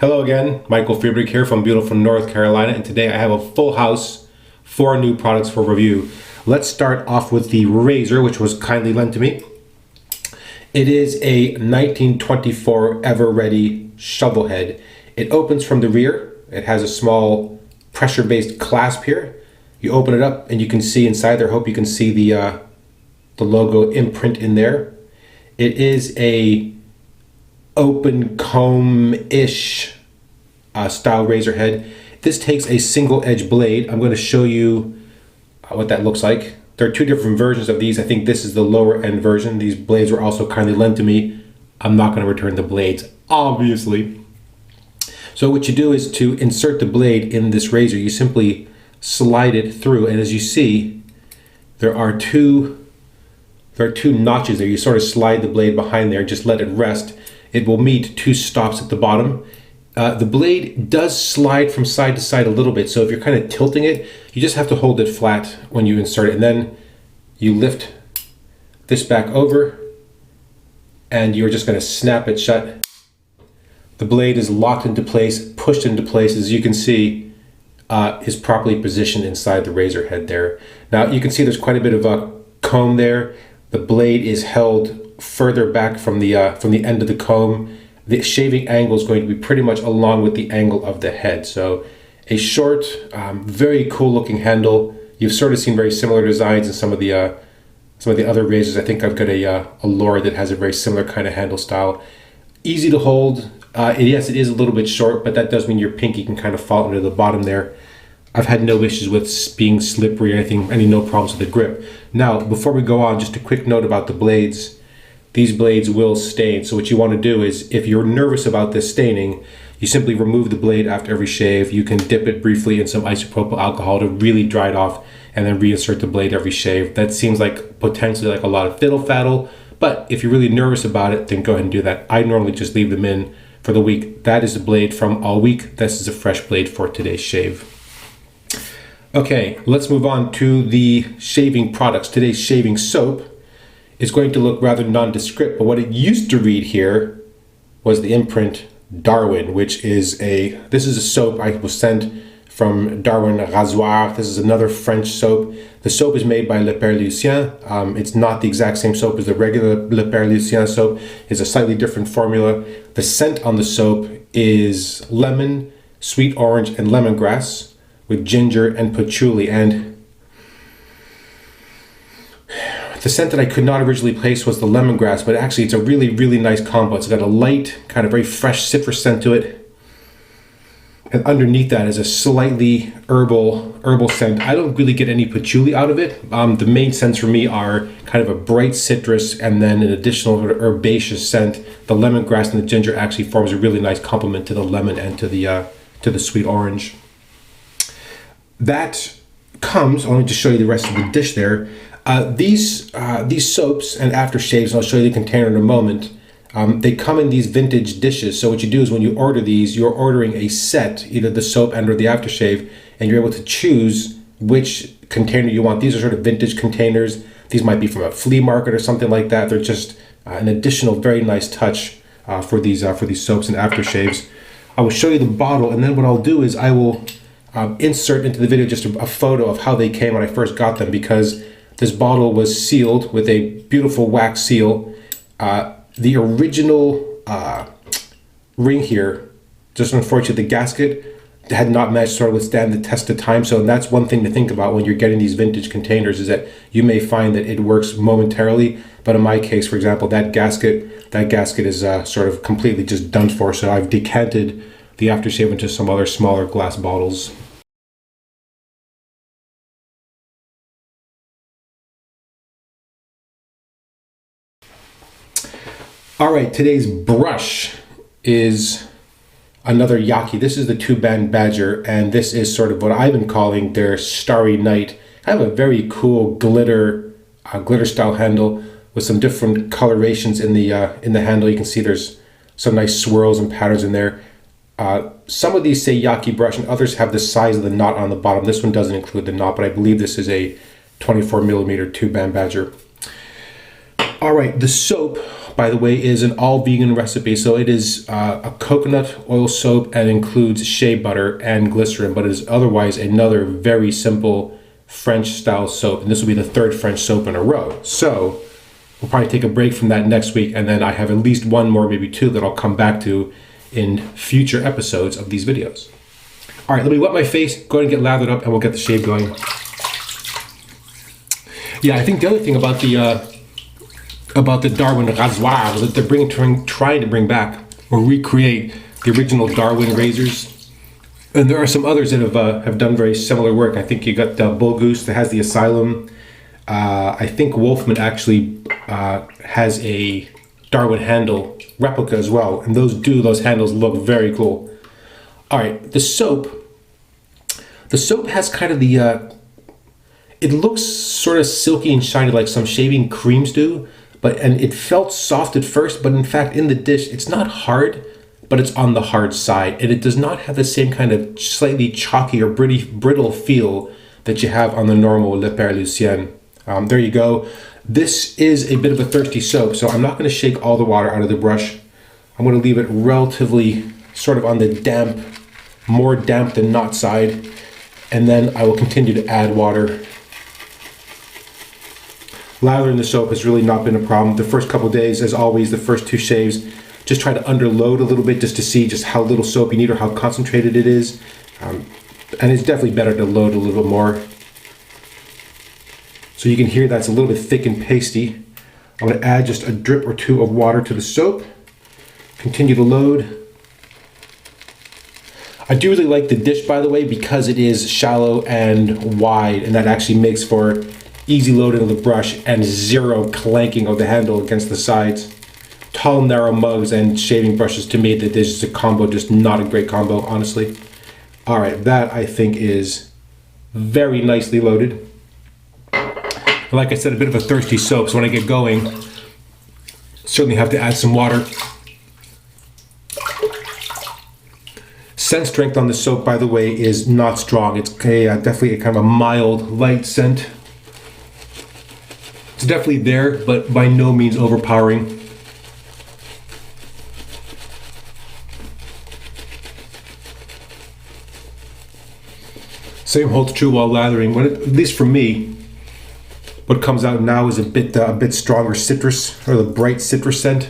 Hello again, Michael Friedrich here from beautiful North Carolina, and today I have a full house, 4 new products for review. Let's start off with the razor, which was kindly lent to me. It is a 1924 Ever-Ready shovel head. It opens from the rear. It has a small pressure-based clasp here. You open it up and you can see inside there. I hope you can see the logo imprint in there. It is a open comb-ish style razor head. This takes a single edge blade. I'm going to show you what that looks like. There are 2 different versions of these. I think this is the lower end version. These blades were also kindly lent to me. I'm not going to return the blades, obviously. So what you do is to insert the blade in this razor, you simply slide it through, and as you see, there are two notches there. You sort of slide the blade behind there, just let it rest. It will meet 2 stops at the bottom. The blade does slide from side to side a little bit, so if you're kind of tilting it, you just have to hold it flat when you insert it, and then you lift this back over, and you're just going to snap it shut. The blade is locked into place, pushed into place, as you can see, is properly positioned inside the razor head there. Now you can see there's quite a bit of a comb there. The blade is held further back from the end of the comb. The shaving angle is going to be pretty much along with the angle of the head. So a short, very cool looking handle. You've sort of seen very similar designs in some of the other razors. I think I've got a Laura that has a very similar kind of handle style. Easy to hold. Yes, it is a little bit short, but that does mean your pinky can kind of fall into the bottom there. I've had no issues with being slippery or anything, no problems with the grip. Now, before we go on, just a quick note about the blades. These blades will stain, so what you want to do is, if you're nervous about this staining, you simply remove the blade after every shave. You can dip it briefly in some isopropyl alcohol to really dry it off, and then reinsert the blade every shave. That seems like potentially like a lot of fiddle-faddle, but if you're really nervous about it, then go ahead and do that. I normally just leave them in for the week. That is the blade from all week. This is a fresh blade for today's shave. Okay, let's move on to the shaving products. Today's shaving soap is going to look rather nondescript, but what it used to read here was the imprint Darwin, which is this is a soap I was sent from Darwin Rasoir. This is another French soap. The soap is made by Père Lucien. It's not the exact same soap as the regular Père Lucien soap. It's a slightly different formula. The scent on the soap is lemon, sweet orange, and lemongrass with ginger and patchouli. And the scent that I could not originally place was the lemongrass, but actually it's a really, really nice combo. It's got a light, kind of very fresh citrus scent to it. And underneath that is a slightly herbal scent. I don't really get any patchouli out of it. The main scents for me are kind of a bright citrus and then an additional sort of herbaceous scent. The lemongrass and the ginger actually forms a really nice complement to the lemon and to the sweet orange. That comes, only to show you the rest of the dish there. These soaps and aftershaves, and I'll show you the container in a moment, they come in these vintage dishes. So what you do is when you order these, you're ordering a set, either the soap and or the aftershave, and you're able to choose which container you want. These are sort of vintage containers. These might be from a flea market or something like that. They're just an additional very nice touch for these soaps and aftershaves. I will show you the bottle, and then what I'll do is I will insert into the video just a photo of how they came when I first got them, because this bottle was sealed with a beautiful wax seal. The original ring here, just unfortunately the gasket had not managed to sort of withstand the test of time. So that's one thing to think about when you're getting these vintage containers, is that you may find that it works momentarily, but in my case, for example, that gasket is sort of completely just done for. So I've decanted the aftershave into some other smaller glass bottles. All right, today's brush is another Yaqi. This is the 2-band badger, and this is sort of what I've been calling their Starry Night. I have a very cool glitter style handle with some different colorations in the handle. You can see there's some nice swirls and patterns in there. Some of these say Yaqi brush, and others have the size of the knot on the bottom. This one doesn't include the knot, but I believe this is a 24mm 2-band badger. All right, the soap by the way, is an all vegan recipe. So it is a coconut oil soap and includes shea butter and glycerin, but it is otherwise another very simple French style soap. And this will be the third French soap in a row. So we'll probably take a break from that next week. And then I have at least one more, maybe two, that I'll come back to in future episodes of these videos. All right, let me wet my face, go ahead and get lathered up, and we'll get the shave going. Yeah, I think the other thing about the Darwin Rasoir was that they're trying to bring back or recreate the original Darwin razors. And there are some others that have done very similar work. I think you got the Bull Goose that has the Asylum. I think Wolfman actually has a Darwin handle replica as well. And those handles look very cool. All right, the soap has kind of it looks sort of silky and shiny like some shaving creams do, and it felt soft at first, but in fact in the dish it's not hard, but it's on the hard side, and it does not have the same kind of slightly chalky or brittle feel that you have on the normal Le Père Lucien. There you go. This is a bit of a thirsty soap, so I'm not going to shake all the water out of the brush. I'm going to leave it relatively sort of on the more damp than not side, and then I will continue to add water. Lathering the soap has really not been a problem. The first couple of days, as always, the first two shaves, just try to underload a little bit just to see just how little soap you need or how concentrated it is. And it's definitely better to load a little bit more. So you can hear that's a little bit thick and pasty. I'm going to add just a drip or two of water to the soap. Continue to load. I do really like the dish, by the way, because it is shallow and wide, and that actually makes for easy loading of the brush and zero clanking of the handle against the sides. Tall, narrow mugs and shaving brushes, to me, that this is a combo, just not a great combo, honestly. All right, that I think is very nicely loaded. And like I said, a bit of a thirsty soap, so when I get going, certainly have to add some water. Scent strength on the soap, by the way, is not strong. It's definitely a kind of a mild, light scent. It's definitely there, but by no means overpowering. Same holds true while lathering. At least for me, what comes out now is a bit stronger citrus, or the bright citrus scent,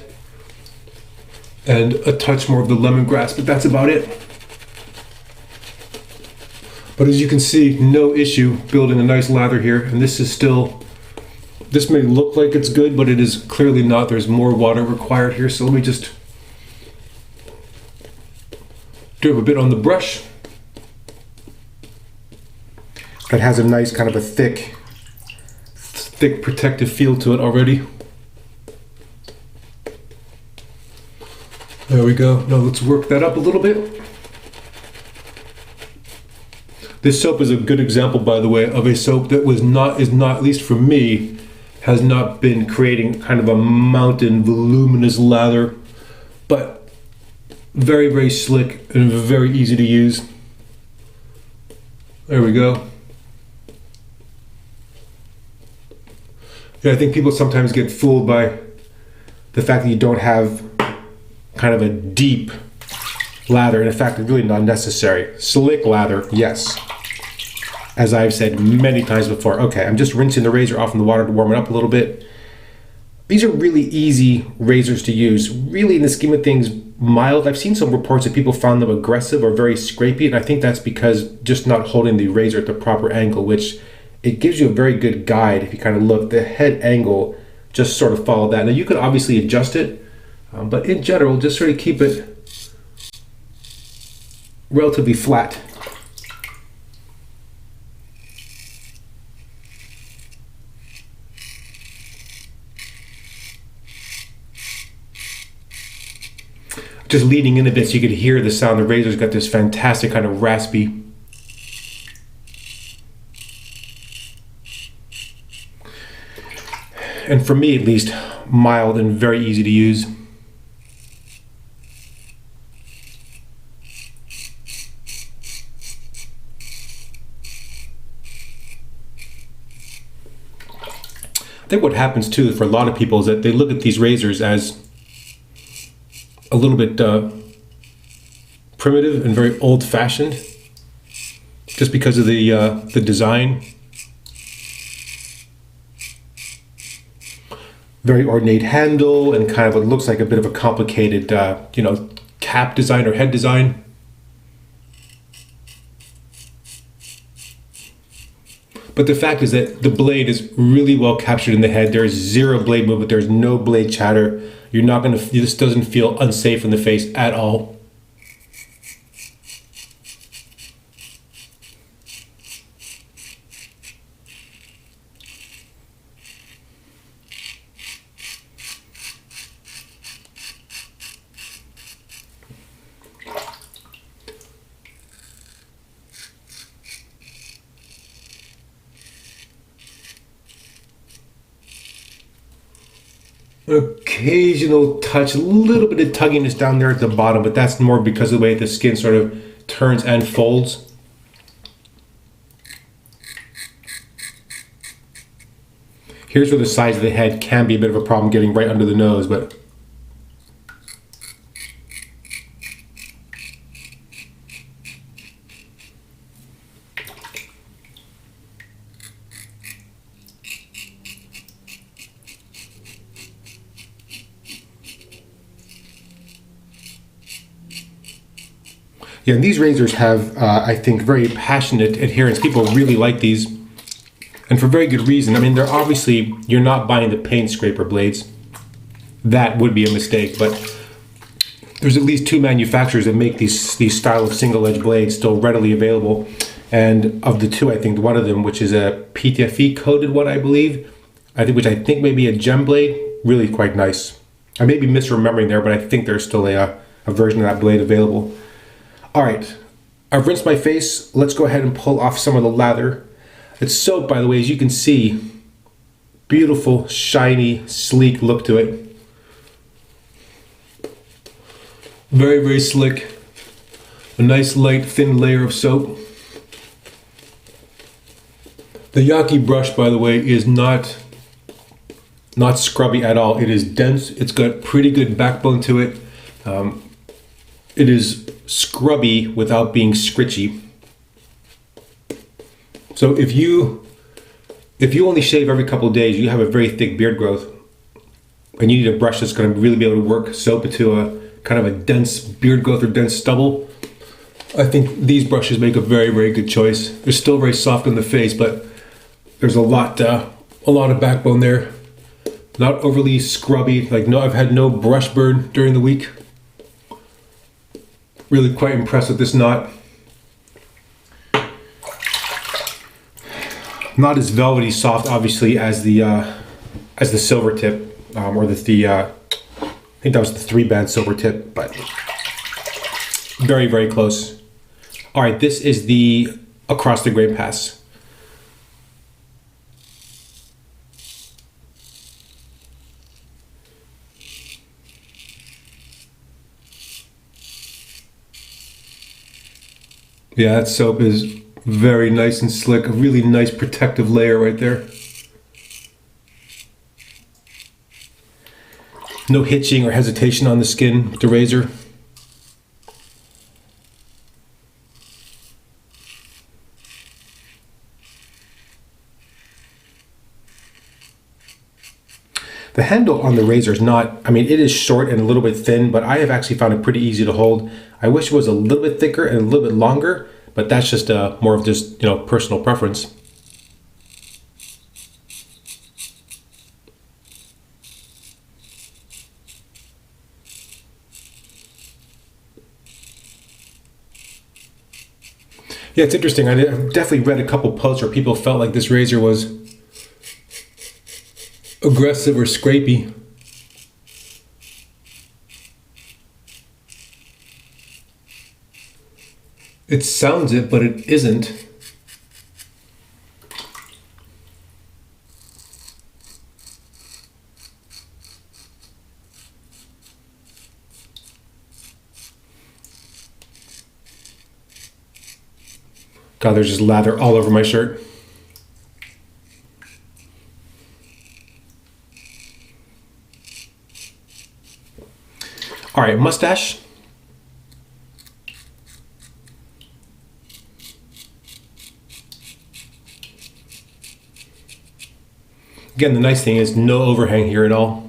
and a touch more of the lemongrass, but that's about it. But as you can see, no issue building a nice lather here, and this may look like it's good, but it is clearly not. There's more water required here, so let me just drip a bit on the brush. That has a nice kind of a thick protective feel to it already. There we go. Now let's work that up a little bit. This soap is a good example, by the way, of a soap that is not, at least for me, has not been creating kind of a mountain voluminous lather, but very, very slick and very easy to use. There we go. Yeah, I think people sometimes get fooled by the fact that you don't have kind of a deep lather, and in fact, it's really not necessary. Slick lather, yes. As I've said many times before. Okay, I'm just rinsing the razor off in the water to warm it up a little bit. These are really easy razors to use. Really, in the scheme of things, mild. I've seen some reports that people found them aggressive or very scrapey, and I think that's because just not holding the razor at the proper angle, which it gives you a very good guide if you kind of look. The head angle, just sort of follow that. Now you can obviously adjust it, but in general, just sort of keep it relatively flat. Just leaning in a bit so you could hear the sound. The razor's got this fantastic kind of raspy. And for me at least, mild and very easy to use. I think what happens too for a lot of people is that they look at these razors as a little bit primitive and very old-fashioned, just because of the design. Very ornate handle and kind of what looks like a bit of a complicated, cap design or head design. But the fact is that the blade is really well captured in the head. There's zero blade movement. There's no blade chatter. You're not going to, this doesn't feel unsafe in the face at all. An occasional touch, a little bit of tugginess down there at the bottom, but that's more because of the way the skin sort of turns and folds. Here's where the size of the head can be a bit of a problem, getting right under the nose, but yeah, and these razors have, I think, very passionate adherents. People really like these, and for very good reason. I mean, they're obviously, you're not buying the paint scraper blades. That would be a mistake, but there's at least two manufacturers that make these style of single edge blades still readily available. And of the two, I think one of them, which is a PTFE coated one, I believe, which I think may be a gem blade, really quite nice. I may be misremembering there, but I think there's still a version of that blade available. All right, I've rinsed my face. Let's go ahead and pull off some of the lather. It's soap, by the way, as you can see. Beautiful, shiny, sleek look to it. Very, very slick. A nice, light, thin layer of soap. The Yaqi brush, by the way, is not scrubby at all. It is dense. It's got pretty good backbone to it. It is scrubby without being scritchy. So if you only shave every couple of days, you have a very thick beard growth, and you need a brush that's going to really be able to work soap into a kind of a dense beard growth or dense stubble, I think these brushes make a very, very good choice. They're still very soft on the face, but there's a lot of backbone there. Not overly scrubby. I've had no brush burn during the week. Really quite impressed with this knot. Not as velvety soft, obviously, as the silver tip, or I think that was the 3-band silver tip, but very, very close. All right, this is the across the grain pass. Yeah, that soap is very nice and slick. A really nice protective layer right there. No hitching or hesitation on the skin with the razor. The handle on the razor is not, I mean, it is short and a little bit thin, but I have actually found it pretty easy to hold. I wish it was a little bit thicker and a little bit longer, but that's just more of just, personal preference. Yeah, it's interesting. I've definitely read a couple posts where people felt like this razor was aggressive or scrapey. It sounds it, but it isn't. God, there's just lather all over my shirt. All All right, mustache. Again, the nice thing is no overhang here at all.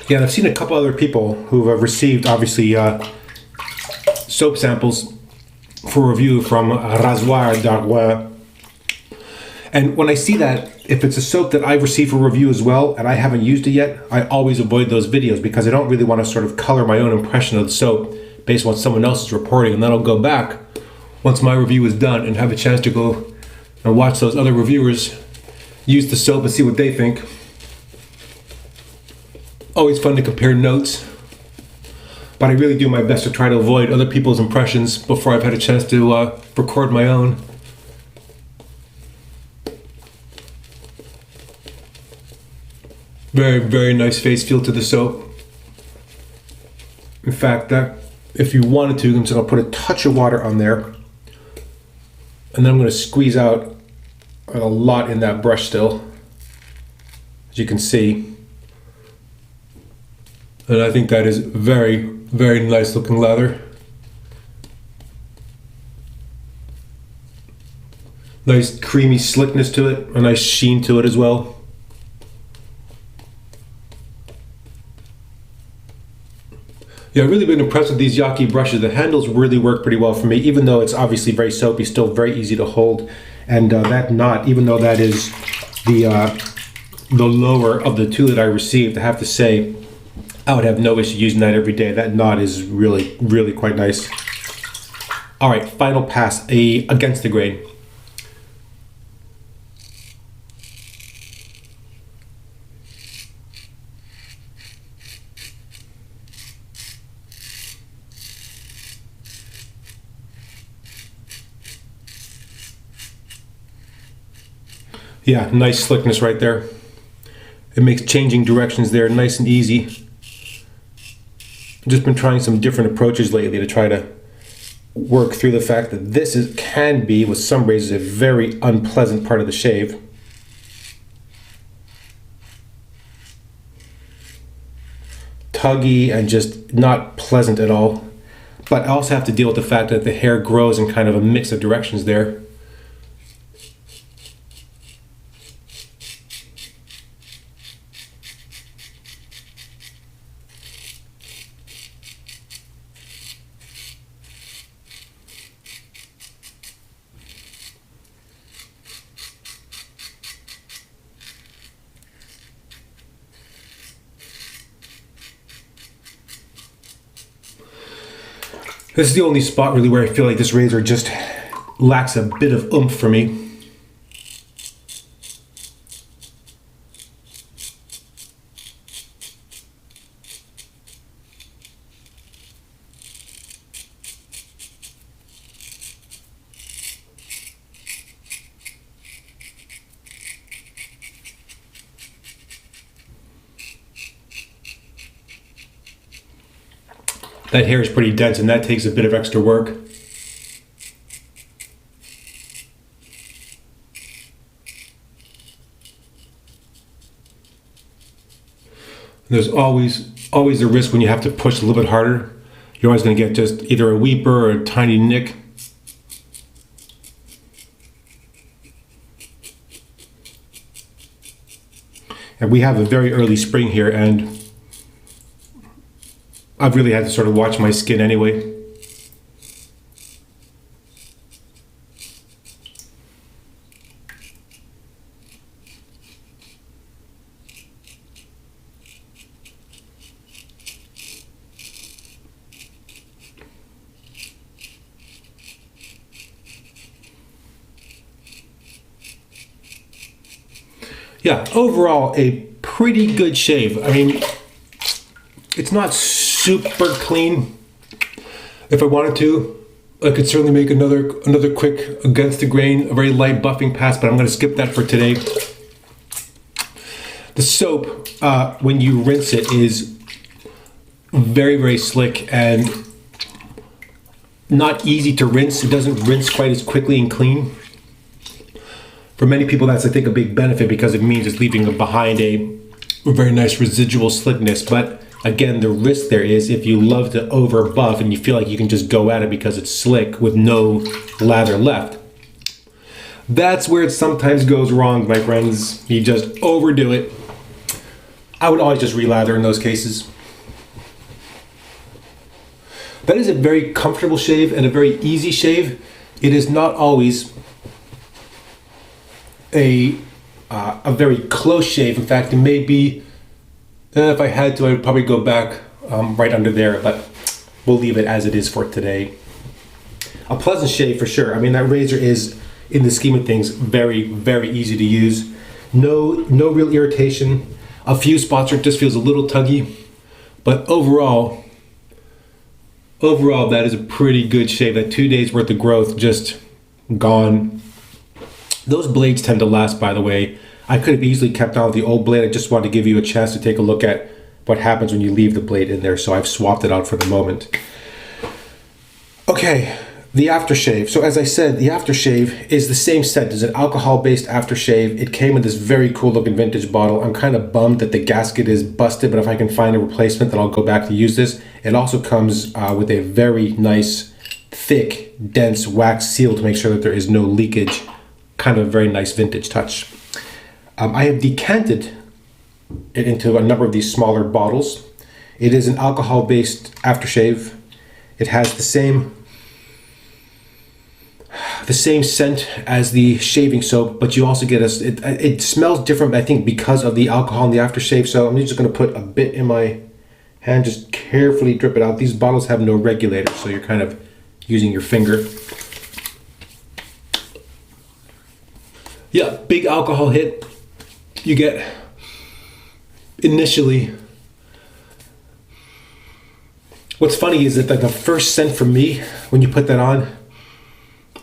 Yeah, and I've seen a couple other people who have received, obviously, soap samples for review from Rasoir Darwin. And when I see that, if it's a soap that I've received for review as well, and I haven't used it yet, I always avoid those videos because I don't really want to sort of color my own impression of the soap based on what someone else is reporting. And then I'll go back once my review is done and have a chance to go and watch those other reviewers use the soap and see what they think. Always fun to compare notes, but I really do my best to try to avoid other people's impressions before I've had a chance to record my own. Very, very nice face feel to the soap. In fact, that if you wanted to, I'm just going to put a touch of water on there, and then I'm going to squeeze out a lot in that brush still, as you can see. And I think that is very, very nice looking leather. Nice creamy slickness to it, a nice sheen to it as well. Yeah, I've really been impressed with these Yaqi brushes. The handles really work pretty well for me, even though it's obviously very soapy, still very easy to hold. And that knot, even though that is the lower of the two that I received, I have to say, I would have no issue using that every day. That knot is really, really quite nice. All right, final pass, against the grain. Yeah, nice slickness right there. It makes changing directions there nice and easy. I've just been trying some different approaches lately to try to work through the fact that this can be, with some razors, a very unpleasant part of the shave. Tuggy and just not pleasant at all. But I also have to deal with the fact that the hair grows in kind of a mix of directions there. This is the only spot really where I feel like this razor just lacks a bit of oomph for me. That hair is pretty dense and that takes a bit of extra work. There's always a risk when you have to push a little bit harder. You're always going to get just either a weeper or a tiny nick. And we have a very early spring here, and I've really had to sort of watch my skin anyway. Yeah, overall a pretty good shave. I mean, it's not super clean. If I wanted to, I could certainly make another quick against the grain, a very light buffing pass, but I'm going to skip that for today. The soap, when you rinse it, is very, very slick and not easy to rinse. It doesn't rinse quite as quickly and clean. For many people, that's, I think, a big benefit because it means it's leaving behind a very nice residual slickness. But again, the risk there is if you love to over buff and you feel like you can just go at it because it's slick with no lather left. That's where it sometimes goes wrong, my friends. You just overdo it. I would always just relather in those cases. That is a very comfortable shave and a very easy shave. It is not always a very close shave. In fact, it may be, if I had to, I would probably go back right under there, but we'll leave it as it is for today. A pleasant shave for sure. I mean, that razor is, in the scheme of things, very, very easy to use. No real irritation. A few spots where it just feels a little tuggy, but overall, that is a pretty good shave. That 2 days worth of growth just gone. Those blades tend to last, by the way. I could have easily kept on with the old blade. I just wanted to give you a chance to take a look at what happens when you leave the blade in there, so I've swapped it out for the moment. Okay, the aftershave. So as I said, the aftershave is the same scent. It's an alcohol-based aftershave. It came in this very cool looking vintage bottle. I'm kind of bummed that the gasket is busted, but if I can find a replacement, then I'll go back to use this. It also comes with a very nice, thick, dense wax seal to make sure that there is no leakage. Kind of a very nice vintage touch. I have decanted it into a number of these smaller bottles. It is an alcohol-based aftershave. It has the same scent as the shaving soap, but you also get it smells different, I think, because of the alcohol in the aftershave. So I'm just going to put a bit in my hand, just carefully drip it out. These bottles have no regulator, so you're kind of using your finger. Yeah, big alcohol hit. You get initially. What's funny is that the first scent for me, when you put that on,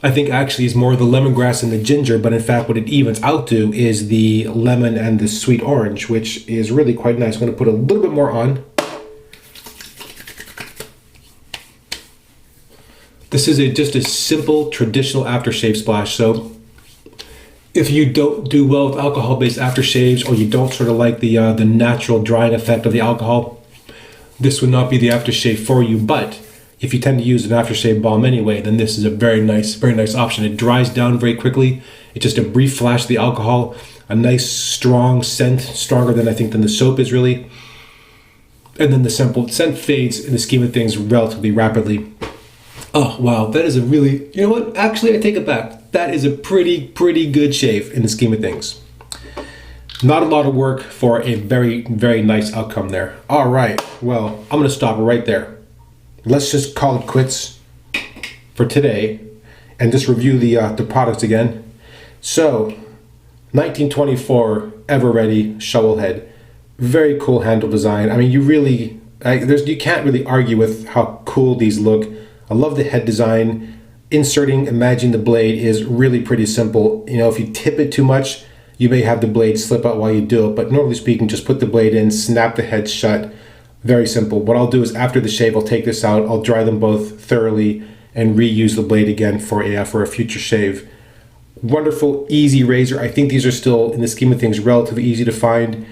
I think actually is more the lemongrass and the ginger, but in fact what it evens out to is the lemon and the sweet orange, which is really quite nice. I'm going to put a little bit more on. This is just a simple traditional aftershave splash. So if you don't do well with alcohol-based aftershaves, or you don't sort of like the natural drying effect of the alcohol, this would not be the aftershave for you. But if you tend to use an aftershave balm anyway, then this is a very nice option. It dries down very quickly. It's just a brief flash of the alcohol, a nice strong scent, stronger than I think than the soap is really. And then the scent fades in the scheme of things relatively rapidly. Oh, wow, that is a really, you know what? Actually, I take it back. That is a pretty good shave in the scheme of things. Not a lot of work for a very, very nice outcome there. All right, well, I'm gonna stop right there. Let's just call it quits for today and just review the products again. So, 1924 Ever Ready shovelhead. Very cool handle design. I mean, you can't really argue with how cool these look. I love the head design. Inserting, imagine the blade is really pretty simple. You know, if you tip it too much, you may have the blade slip out while you do it, but normally speaking, just put the blade in, snap the head shut. Very simple. What I'll do is after the shave, I'll take this out, I'll dry them both thoroughly and reuse the blade again for a future shave. Wonderful, easy razor. I think these are still, in the scheme of things, relatively easy to find.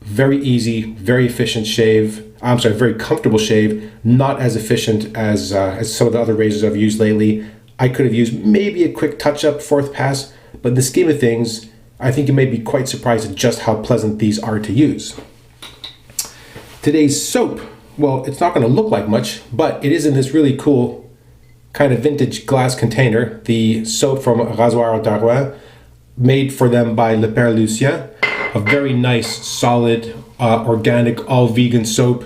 Very easy, very efficient shave. I'm sorry, very comfortable shave. Not as efficient as some of the other razors I've used lately. I could have used maybe a quick touch-up fourth pass, but in the scheme of things, I think you may be quite surprised at just how pleasant these are to use. Today's soap, well, it's not going to look like much, but it is in this really cool kind of vintage glass container. The soap from Rasoir Darwin, made for them by Père Lucien. A very nice, solid, organic, all-vegan soap.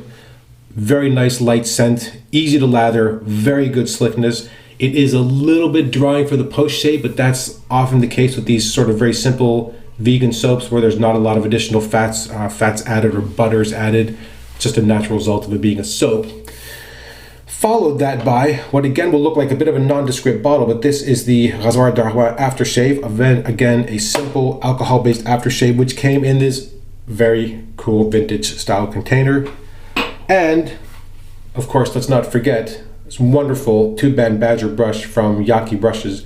Very nice light scent, easy to lather, very good slickness. It is a little bit drying for the post-shave, but that's often the case with these sort of very simple vegan soaps where there's not a lot of additional fats added or butters added. It's just a natural result of it being a soap. Followed that by what again will look like a bit of a nondescript bottle, but this is the Rasoir Darwin aftershave. Again, a simple alcohol-based aftershave, which came in this Very cool vintage style container. And of course, let's not forget this wonderful tube-band badger brush from Yaqi brushes.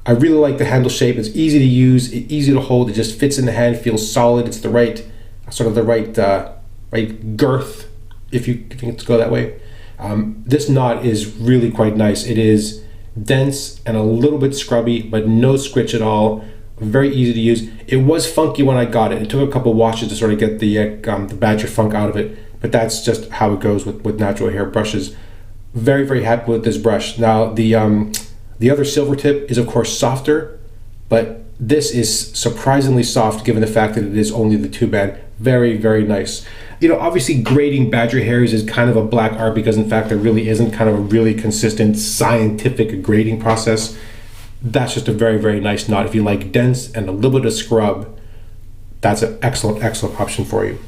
I really like the handle shape. It's easy to use, easy to hold. It just fits in the hand, feels solid. It's the right, sort of the right girth, if you can go that way. This knot is really quite nice. It is dense and a little bit scrubby, but no squitch at all. Very easy to use. It was funky when I got it. It took a couple washes to sort of get the badger funk out of it, but that's just how it goes with natural hair brushes. Very, very happy with this brush. Now, the other silver tip is of course softer, but this is surprisingly soft given the fact that it is only the two-band. Very, very nice. You know, obviously grading badger hairs is kind of a black art because in fact there really isn't kind of a really consistent scientific grading process. That's just a very, very nice knot. If you like dense and a little bit of scrub, that's an excellent, excellent option for you.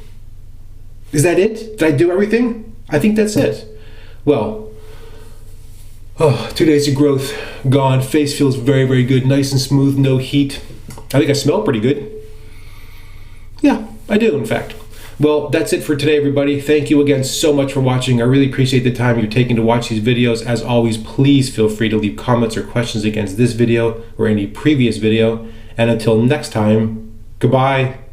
Is that it? Did I do everything? I think that's it. Well, 2 days of growth gone. Face feels very, very good. Nice and smooth, no heat. I think I smell pretty good. Yeah, I do, in fact. Well, that's it for today, everybody. Thank you again so much for watching. I really appreciate the time you're taking to watch these videos. As always, please feel free to leave comments or questions against this video or any previous video. And until next time, goodbye.